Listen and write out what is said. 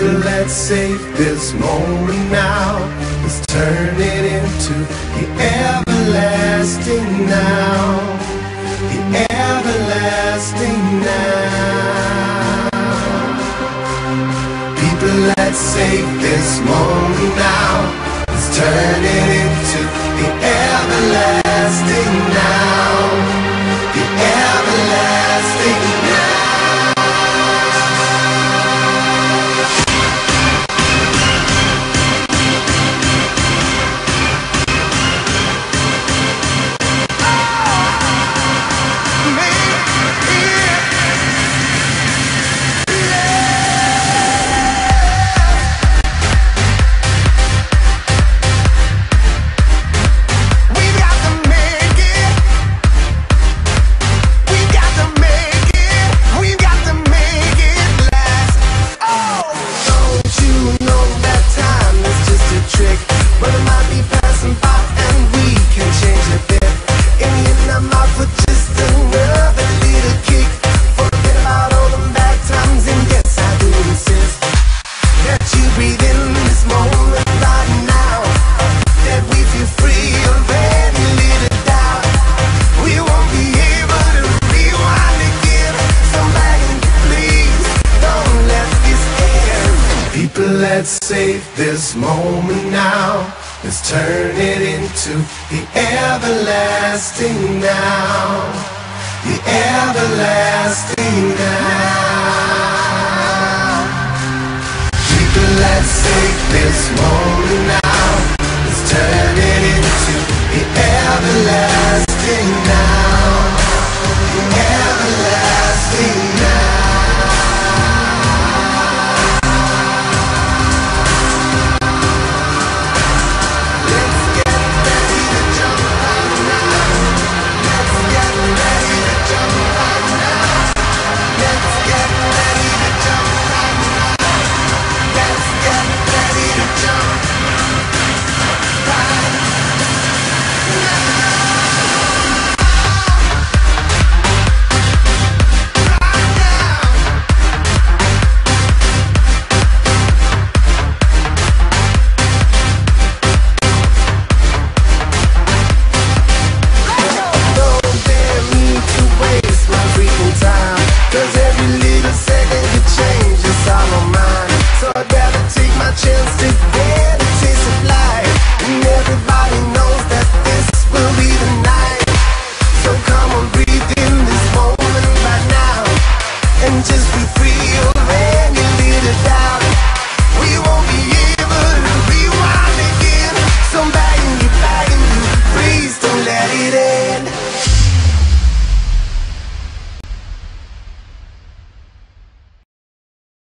People, let's save this moment now. Let's turn it into the everlasting now. The everlasting now. People, let's save this moment now. Let's turn it into the everlasting now. The everlasting now. Let's save this moment now. Let's turn it into the everlasting now. The everlasting now. People, let's save this moment now. Let's turn it into the everlasting now. The everlasting now. Just be